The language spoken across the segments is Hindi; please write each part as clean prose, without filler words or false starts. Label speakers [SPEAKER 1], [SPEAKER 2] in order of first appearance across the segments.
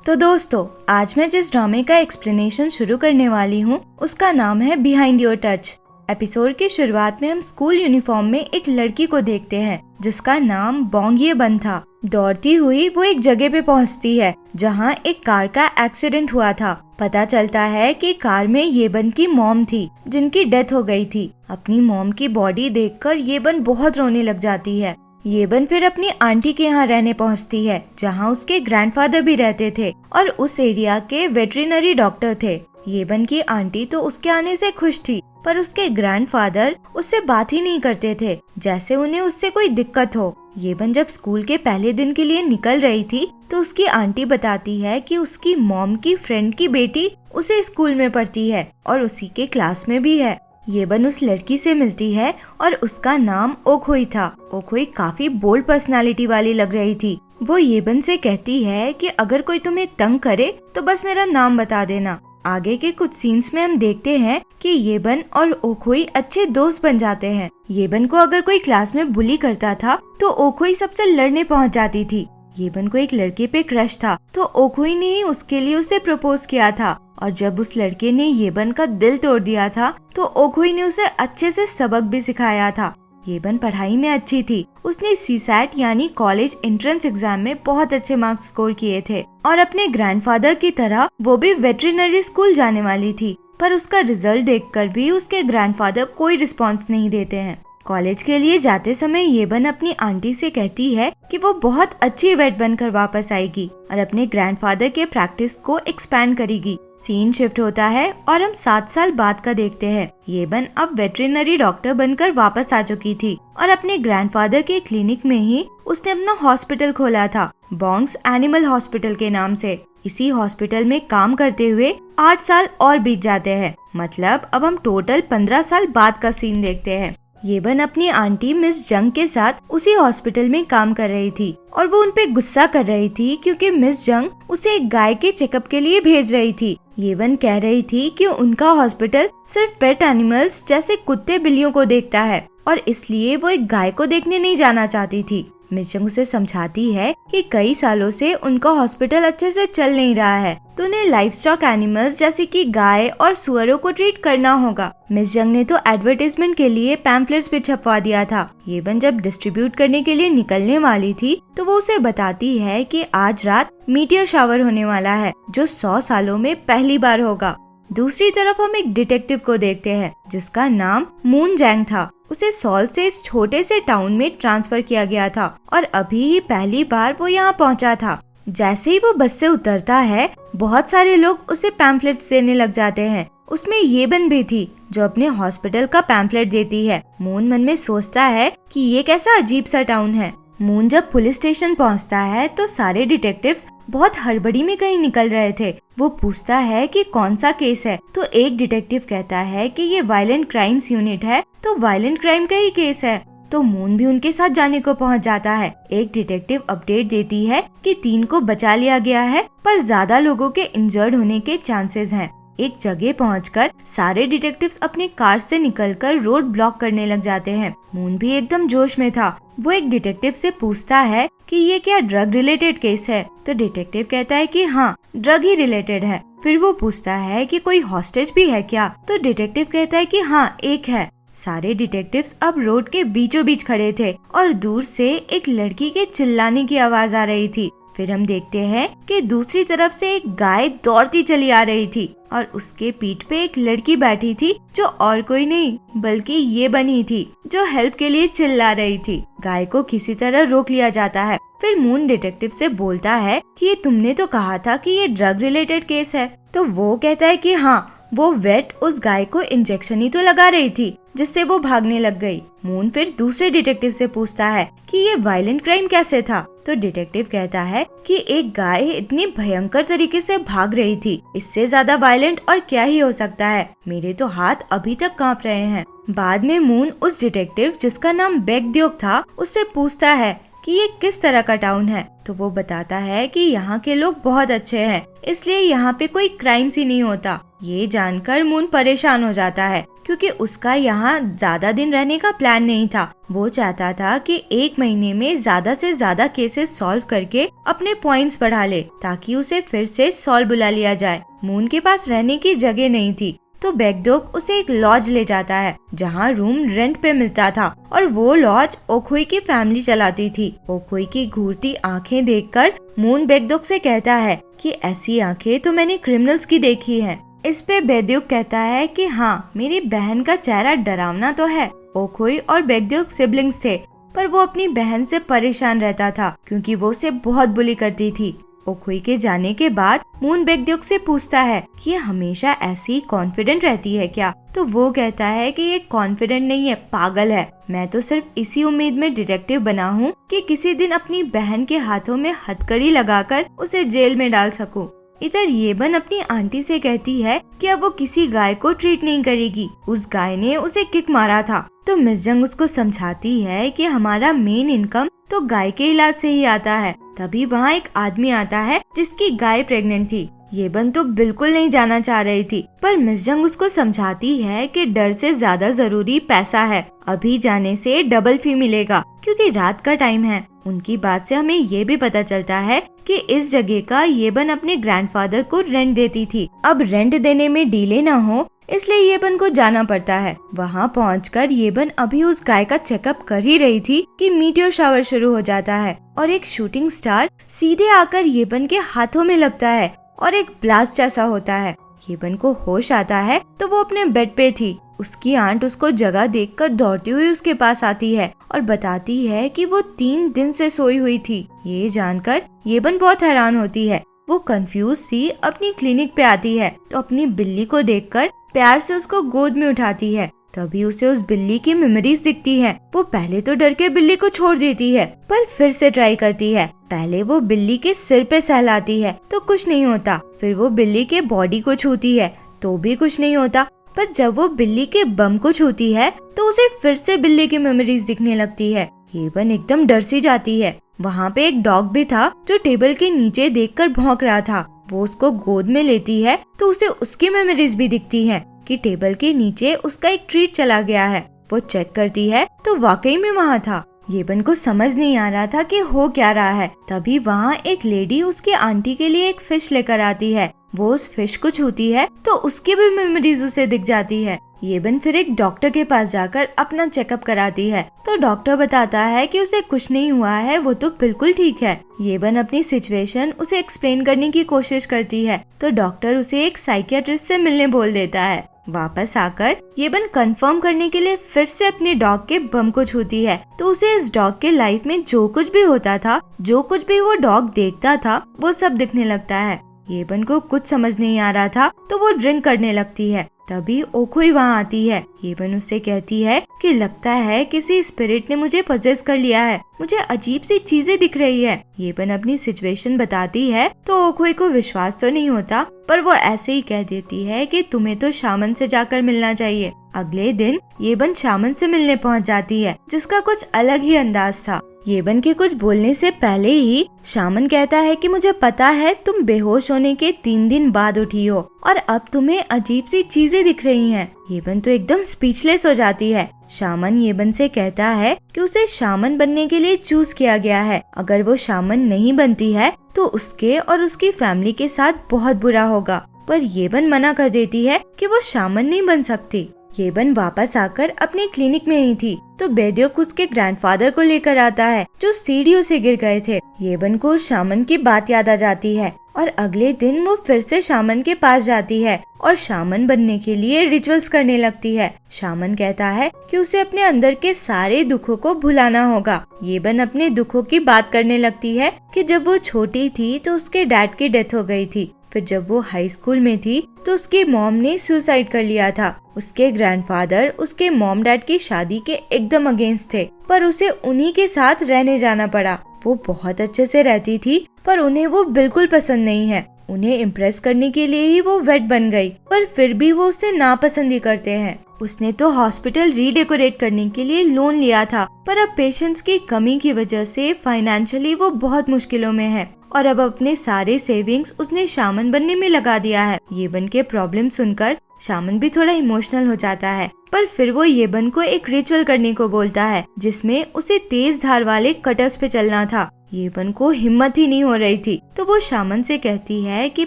[SPEAKER 1] तो दोस्तों, आज मैं जिस ड्रामे का एक्सप्लेनेशन शुरू करने वाली हूँ उसका नाम है बिहाइंड योर टच। एपिसोड की शुरुआत में हम स्कूल यूनिफॉर्म में एक लड़की को देखते हैं जिसका नाम बोंग ये बन था। दौड़ती हुई वो एक जगह पे पहुँचती है जहाँ एक कार का एक्सीडेंट हुआ था। पता चलता है कि कार में येबन की मॉम थी जिनकी डेथ हो गई थी। अपनी मॉम की बॉडी देखकर येबन बहुत रोने लग जाती है। येबन फिर अपनी आंटी के यहाँ रहने पहुँचती है जहाँ उसके ग्रैंडफादर भी रहते थे और उस एरिया के वेटरिनरी डॉक्टर थे। येबन की आंटी तो उसके आने से खुश थी, पर उसके ग्रैंडफादर उससे बात ही नहीं करते थे, जैसे उन्हें उससे कोई दिक्कत हो। येबन जब स्कूल के पहले दिन के लिए निकल रही थी तो उसकी आंटी बताती है कि उसकी मॉम की फ्रेंड की बेटी उसी स्कूल में पढ़ती है और उसी के क्लास में भी है। येबन उस लड़की से मिलती है और उसका नाम ओखोई था। ओखोई काफी बोल्ड पर्सनालिटी वाली लग रही थी। वो येबन से कहती है कि अगर कोई तुम्हें तंग करे तो बस मेरा नाम बता देना। आगे के कुछ सीन्स में हम देखते हैं कि येबन और ओखोई अच्छे दोस्त बन जाते हैं। येबन को अगर कोई क्लास में बुली करता था तो ओखोई सबसे लड़ने पहुंच जाती थी। येबन को एक लड़के पे क्रश था तो ओखोई ने ही उसके लिए उसे प्रपोज किया था, और जब उस लड़के ने येबन का दिल तोड़ दिया था तो ओखोई ने उसे अच्छे से सबक भी सिखाया था। येबन पढ़ाई में अच्छी थी। उसने सीसैट यानी कॉलेज एंट्रेंस एग्जाम में बहुत अच्छे मार्क्स स्कोर किए थे और अपने ग्रैंडफादर की तरह वो भी वेटरिनरी स्कूल जाने वाली थी, पर उसका रिजल्ट देखकर भी उसके ग्रैंडफादर कोई रिस्पॉन्स नहीं देते हैं। कॉलेज के लिए जाते समय येबन अपनी आंटी से कहती है कि वो बहुत अच्छी वेट बनकर वापस आएगी और अपने ग्रैंडफादर के प्रैक्टिस को एक्सपैंड करेगी। सीन शिफ्ट होता है और हम 7 साल बाद का देखते हैं। येबन अब वेटरिनरी डॉक्टर बनकर वापस आ चुकी थी और अपने ग्रैंडफादर के क्लिनिक में ही उसने अपना हॉस्पिटल खोला था, बोंग्स एनिमल हॉस्पिटल के नाम से। इसी हॉस्पिटल में काम करते हुए 8 साल और बीत जाते हैं। मतलब अब हम टोटल 15 साल बाद का सीन देखते हैं। येबन अपनी आंटी मिस जंग के साथ उसी हॉस्पिटल में काम कर रही थी और वो उनपे गुस्सा कर रही थी क्योंकि मिस जंग उसे एक गाय के चेकअप के लिए भेज रही थी। येबन कह रही थी कि उनका हॉस्पिटल सिर्फ पेट एनिमल्स जैसे कुत्ते बिल्लियों को देखता है और इसलिए वो एक गाय को देखने नहीं जाना चाहती थी। मिस जंग उसे समझाती है कि कई सालों से उनका हॉस्पिटल अच्छे से चल नहीं रहा है तो उन्हें लाइफ स्टॉक एनिमल्स जैसे कि गाय और सुअरों को ट्रीट करना होगा। मिस जंग ने तो एडवर्टाइजमेंट के लिए पैम्फलेट्स भी छपवा दिया था। येबन जब डिस्ट्रीब्यूट करने के लिए निकलने वाली थी तो वो उसे बताती है कि आज रात मीटियर शावर होने वाला है जो 100 सालों में पहली बार होगा। दूसरी तरफ हम एक डिटेक्टिव को देखते हैं जिसका नाम मून जैंग था। उसे सॉल से इस छोटे से टाउन में ट्रांसफर किया गया था और अभी ही पहली बार वो यहाँ पहुँचा था। जैसे ही वो बस से उतरता है बहुत सारे लोग उसे पैम्फलेट्स देने लग जाते हैं। उसमें येबन भी थी जो अपने हॉस्पिटल का पैम्फलेट देती है। मून मन में सोचता है कि ये कैसा अजीब सा टाउन है। मून जब पुलिस स्टेशन पहुंचता है तो सारे डिटेक्टिव्स बहुत हड़बड़ी में कहीं निकल रहे थे। वो पूछता है कि कौन सा केस है तो एक डिटेक्टिव कहता है कि ये वायलेंट क्राइम्स यूनिट है तो वायलेंट क्राइम का ही केस है। तो मून भी उनके साथ जाने को पहुंच जाता है। एक डिटेक्टिव अपडेट देती है कि 3 को बचा लिया गया है पर ज्यादा लोगों के इंजर्ड होने के चांसेस हैं। एक जगह पहुंचकर सारे डिटेक्टिव्स अपनी कार से निकलकर रोड ब्लॉक करने लग जाते हैं। मून भी एकदम जोश में था। वो एक डिटेक्टिव से पूछता है कि ये क्या ड्रग रिलेटेड केस है तो डिटेक्टिव कहता है कि हाँ, ड्रग ही रिलेटेड है। फिर वो पूछता है कि कोई हॉस्टेज भी है क्या तो डिटेक्टिव कहता है कि हाँ, एक है। सारे डिटेक्टिव्स अब रोड के बीचों बीच खड़े थे और दूर से एक लड़की के चिल्लाने की आवाज आ रही थी। फिर हम देखते हैं कि दूसरी तरफ से एक गाय दौड़ती चली आ रही थी और उसके पीठ पे एक लड़की बैठी थी जो और कोई नहीं बल्कि ये बनी थी जो हेल्प के लिए चिल्ला रही थी। गाय को किसी तरह रोक लिया जाता है। फिर मून डिटेक्टिव से बोलता है कि ये तुमने तो कहा था कि ये ड्रग रिलेटेड केस है। तो वो कहता है कि हाँ, वो वेट उस गाय को इंजेक्शन ही तो लगा रही थी जिससे वो भागने लग गई। मून फिर दूसरे डिटेक्टिव से पूछता है कि ये वायलेंट क्राइम कैसे था तो डिटेक्टिव कहता है कि एक गाय इतनी भयंकर तरीके से भाग रही थी, इससे ज्यादा वायलेंट और क्या ही हो सकता है। मेरे तो हाथ अभी तक कांप रहे हैं। बाद में मून उस डिटेक्टिव जिसका नाम बेगद्योक था उससे पूछता है कि ये किस तरह का टाउन है तो वो बताता है कि यहाँ के लोग बहुत अच्छे हैं इसलिए यहाँ पे कोई क्राइम्स ही नहीं होता। ये जानकर मून परेशान हो जाता है क्योंकि उसका यहाँ ज्यादा दिन रहने का प्लान नहीं था। वो चाहता था कि 1 महीने में ज्यादा से ज्यादा केसेस सॉल्व करके अपने पॉइंट्स बढ़ा ले, ताकि उसे फिर से सॉल बुला लिया जाए। मून के पास रहने की जगह नहीं थी, तो बैकडॉग उसे एक लॉज ले जाता है जहाँ रूम रेंट पे मिलता था, और वो लॉज ओखुई की फैमिली चलाती थी। ओखुई की घूरती आंखें देखकर मून बैकडॉग से कहता है कि ऐसी आंखें तो मैंने क्रिमिनल्स की देखी हैं। इस पे बैकडॉग कहता है कि हाँ, मेरी बहन का चेहरा डरावना तो है। ओखुई और बैकडॉग सिबलिंग्स थे, पर वो अपनी बहन से परेशान रहता था क्योंकि वो उसे बहुत बुली करती थी। ओखुई के जाने के बाद मून बैकडॉग से पूछता है कि ये हमेशा ऐसी कॉन्फिडेंट रहती है क्या? तो वो कहता है कि ये कॉन्फिडेंट नहीं है, पागल है। मैं तो सिर्फ इसी उम्मीद में डिटेक्टिव बना हूँ कि किसी दिन अपनी बहन के हाथों में हथकड़ी लगाकर उसे जेल में डाल सकूं। इधर येबन अपनी आंटी से कहती है कि अब वो किसी गाय को ट्रीट नहीं करेगी, उस गाय ने उसे किक मारा था। तो मिस जंग उसको समझाती है कि हमारा मेन इनकम तो गाय के इलाज से ही आता है। तभी वहाँ एक आदमी आता है जिसकी गाय प्रेग्नेंट थी। येबन तो बिल्कुल नहीं जाना चाह रही थी, पर मिस जंग उसको समझाती है कि डर से ज्यादा जरूरी पैसा है। अभी जाने से डबल फी मिलेगा क्योंकि रात का टाइम है। उनकी बात से हमें ये भी पता चलता है कि इस जगह का येबन अपने ग्रैंडफादर को रेंट देती थी। अब रेंट देने में डिले ना हो, इसलिए येबन को जाना पड़ता है। वहाँ पहुंचकर येबन अभी उस गाय का चेकअप कर ही रही थी कि मीटियोर शावर शुरू हो जाता है और एक शूटिंग स्टार सीधे आकर येबन के हाथों में लगता है और एक ब्लास्ट जैसा होता है। येबन को होश आता है तो वो अपने बेड पे थी। उसकी आंट उसको जगह देखकर दौड़ती हुई उसके पास आती है और बताती है कि वो 3 दिन से सोई हुई थी। ये जानकर येबन बहुत हैरान होती है। वो कंफ्यूज सी अपनी क्लिनिक पे आती है तो अपनी बिल्ली को देखकर प्यार से उसको गोद में उठाती है। तभी उसे उस बिल्ली की मेमोरीज दिखती है। वो पहले तो डर के बिल्ली को छोड़ देती है, पर फिर से ट्राई करती है। पहले वो बिल्ली के सिर पे सहलाती है तो कुछ नहीं होता। फिर वो बिल्ली के बॉडी को छूती है तो भी कुछ नहीं होता। पर जब वो बिल्ली के बम को छूती है तो उसे फिर से बिल्ली की मेमोरीज दिखने लगती है। येबन एकदम डर सी जाती है। वहाँ पे एक डॉग भी था जो टेबल के नीचे देखकर भौंक रहा था। वो उसको गोद में लेती है तो उसे उसकी मेमोरीज भी दिखती हैं कि टेबल के नीचे उसका एक ट्रीट चला गया है। वो चेक करती है तो वाकई में वहाँ था। येबन को समझ नहीं आ रहा था कि हो क्या रहा है। तभी वहाँ एक लेडी उसकी आंटी के लिए एक फिश लेकर आती है। वो उस फिश को छूती है तो उसकी भी मेमोरीज उसे दिख जाती है। येबन फिर एक डॉक्टर के पास जाकर अपना चेकअप कराती है तो डॉक्टर बताता है कि उसे कुछ नहीं हुआ है, वो तो बिल्कुल ठीक है। येबन अपनी सिचुएशन उसे एक्सप्लेन करने की कोशिश करती है तो डॉक्टर उसे एक साइकियाट्रिस्ट से मिलने बोल देता है। वापस आकर येबन कंफर्म करने के लिए फिर से अपने डॉग के बम को छूती है तो उसे इस डॉग के लाइफ में जो कुछ भी होता था, जो कुछ भी वो डॉग देखता था, वो सब दिखने लगता है। येबन को कुछ समझ नहीं आ रहा था तो वो ड्रिंक करने लगती है। तभी ओखुई वहाँ आती है। येबन उससे कहती है कि लगता है किसी स्पिरिट ने मुझे पजेस कर लिया है, मुझे अजीब सी चीजें दिख रही है। येबन अपनी सिचुएशन बताती है तो ओखुई को विश्वास तो नहीं होता, पर वो ऐसे ही कह देती है कि तुम्हें तो शामन से जाकर मिलना चाहिए। अगले दिन येबन शामन से मिलने पहुँच जाती है जिसका कुछ अलग ही अंदाज था। येबन के कुछ बोलने से पहले ही शामन कहता है कि मुझे पता है तुम बेहोश होने के 3 दिन बाद उठी हो और अब तुम्हें अजीब सी चीजें दिख रही हैं। येबन तो एकदम स्पीचलेस हो जाती है। शामन येबन से कहता है कि उसे शामन बनने के लिए चूज किया गया है। अगर वो शामन नहीं बनती है तो उसके और उसकी फैमिली के साथ बहुत बुरा होगा। पर येबन मना कर देती है कि वो शामन नहीं बन सकती। येबन वापस आकर अपनी क्लिनिक में ही थी तो बैद्योक उसके ग्रैंडफादर को लेकर आता है जो सीढ़ियों से गिर गए थे। येबन को शामन की बात याद आ जाती है और अगले दिन वो फिर से शामन के पास जाती है और शामन बनने के लिए रिचुअल्स करने लगती है। शामन कहता है कि उसे अपने अंदर के सारे दुखों को भुलाना होगा। येबन अपने दुखों की बात करने लगती है कि जब वो छोटी थी तो उसके डैड की डेथ हो गई थी। फिर जब वो हाई स्कूल में थी तो उसकी मॉम ने सुसाइड कर लिया था। उसके ग्रैंडफादर उसके मॉम डैड की शादी के एकदम अगेंस्ट थे, पर उसे उन्हीं के साथ रहने जाना पड़ा। वो बहुत अच्छे से रहती थी पर उन्हें वो बिल्कुल पसंद नहीं है। उन्हें इम्प्रेस करने के लिए ही वो वेट बन गई, पर फिर भी वो उसे नापसंद ही करते हैं। उसने तो हॉस्पिटल रीडेकोरेट करने के लिए लोन लिया था, पर अब पेशेंट्स की कमी की वजह से फाइनेंशियली वो बहुत मुश्किलों में है और अब अपने सारे सेविंग्स उसने शामन बनने में लगा दिया है। येबन के प्रॉब्लम सुनकर शामन भी थोड़ा इमोशनल हो जाता है, पर फिर वो येबन को एक रिचुअल करने को बोलता है जिसमें उसे तेज धार वाले कटर्स पे चलना था। येबन को हिम्मत ही नहीं हो रही थी, तो वो शामन से कहती है कि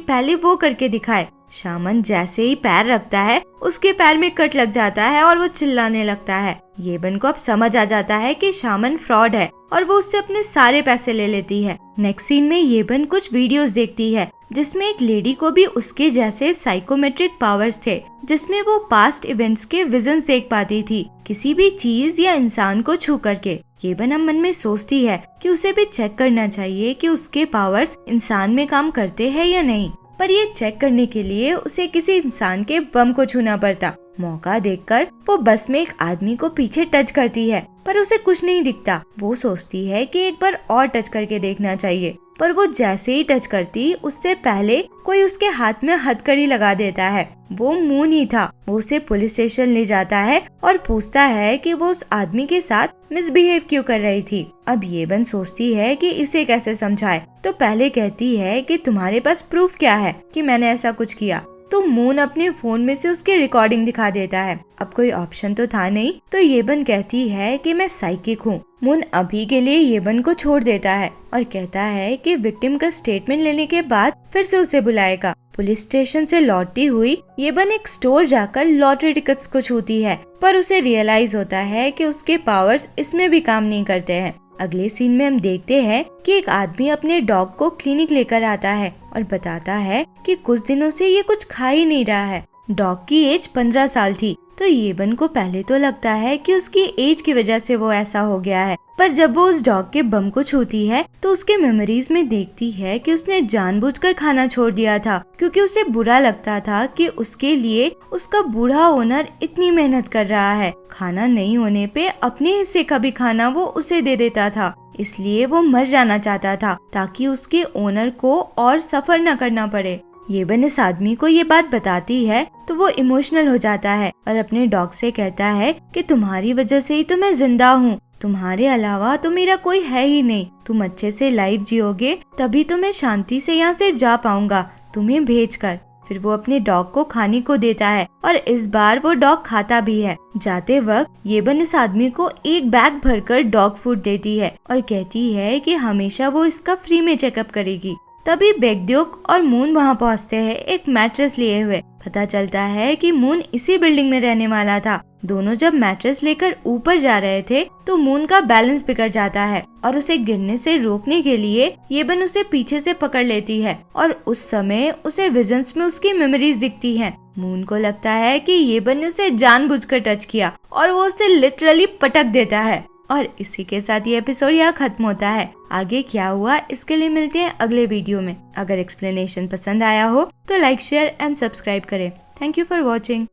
[SPEAKER 1] पहले वो करके दिखाए। शामन जैसे ही पैर रखता है उसके पैर में कट लग जाता है और वो चिल्लाने लगता है। येबन को अब समझ आ जाता है कि शामन फ्रॉड है और वो उससे अपने सारे पैसे ले लेती है। नेक्स्ट सीन में येबन कुछ वीडियोस देखती है जिसमें एक लेडी को भी उसके जैसे साइकोमेट्रिक पावर्स थे, जिसमें वो पास्ट इवेंट्स के विजन्स देख पाती थी किसी भी चीज या इंसान को छू करके। येबन अब मन में सोचती है कि उसे भी चेक करना चाहिए कि उसके पावर्स इंसान में काम करते हैं या नहीं, पर ये चेक करने के लिए उसे किसी इंसान के बम को छूना पड़ता। मौका देखकर वो बस में एक आदमी को पीछे टच करती है, पर उसे कुछ नहीं दिखता। वो सोचती है कि एक बार और टच करके देखना चाहिए, पर वो जैसे ही टच करती उससे पहले कोई उसके हाथ में हथकड़ी लगा देता है। वो मून ही था। वो उसे पुलिस स्टेशन ले जाता है और पूछता है कि वो उस आदमी के साथ मिसबिहेव क्यों कर रही थी। अब येबन सोचती है कि इसे कैसे समझाए, तो पहले कहती है कि तुम्हारे पास प्रूफ क्या है कि मैंने ऐसा कुछ किया। तो मून अपने फोन में से उसकी रिकॉर्डिंग दिखा देता है। अब कोई ऑप्शन तो था नहीं, तो येबन कहती है कि मैं साइकिक हूँ। मून अभी के लिए येबन को छोड़ देता है और कहता है कि विक्टिम का स्टेटमेंट लेने के बाद फिर से उसे बुलाएगा। पुलिस स्टेशन से लौटती हुई येबन एक स्टोर जाकर लॉटरी टिकट्स को छूती है, पर उसे रियलाइज होता है कि उसके पावर्स इसमें भी काम नहीं करते हैं। अगले सीन में हम देखते हैं कि एक आदमी अपने डॉग को क्लिनिक लेकर आता है और बताता है कि कुछ दिनों से ये कुछ खा ही नहीं रहा है। डॉग की एज 15 साल थी, तो येबन को पहले तो लगता है कि उसकी एज की वजह से वो ऐसा हो गया है, पर जब वो उस डॉग के बम को छूती है तो उसके मेमोरीज में देखती है कि उसने जानबूझकर खाना छोड़ दिया था, क्योंकि उसे बुरा लगता था कि उसके लिए उसका बूढ़ा ओनर इतनी मेहनत कर रहा है। खाना नहीं होने पे अपने हिस्से का भी खाना वो उसे दे देता था, इसलिए वो मर जाना चाहता था ताकि उसके ओनर को और सफर न करना पड़े। येबन इस आदमी को ये बात बताती है तो वो इमोशनल हो जाता है और अपने डॉग से कहता है कि तुम्हारी वजह से ही तो मैं जिंदा हूँ, तुम्हारे अलावा तो मेरा कोई है ही नहीं। तुम अच्छे से लाइफ जियोगे तभी तो मैं शांति से यहाँ से जा पाऊंगा, तुम्हें भेजकर। फिर वो अपने डॉग को खाने को देता है और इस बार वो डॉग खाता भी है। जाते वक्त येबन इस आदमी को एक बैग भरकर डॉग फूड देती है और कहती है कि हमेशा वो इसका फ्री में चेकअप करेगी। तभी बेगद्योक और मून वहाँ पहुँचते हैं एक मैट्रेस लिए हुए। पता चलता है कि मून इसी बिल्डिंग में रहने वाला था। दोनों जब मैट्रेस लेकर ऊपर जा रहे थे तो मून का बैलेंस बिगड़ जाता है और उसे गिरने से रोकने के लिए येबन उसे पीछे से पकड़ लेती है और उस समय उसे विजन्स में उसकी मेमोरीज दिखती हैं। मून को लगता है कि येबन ने उसे जानबूझकर टच किया और वो उसे लिटरली पटक देता है। और इसी के साथ ये एपिसोड यहाँ खत्म होता है। आगे क्या हुआ इसके लिए मिलते हैं अगले वीडियो में। अगर एक्सप्लेनेशन पसंद आया हो तो लाइक, शेयर एंड सब्सक्राइब करें। Thank you for watching.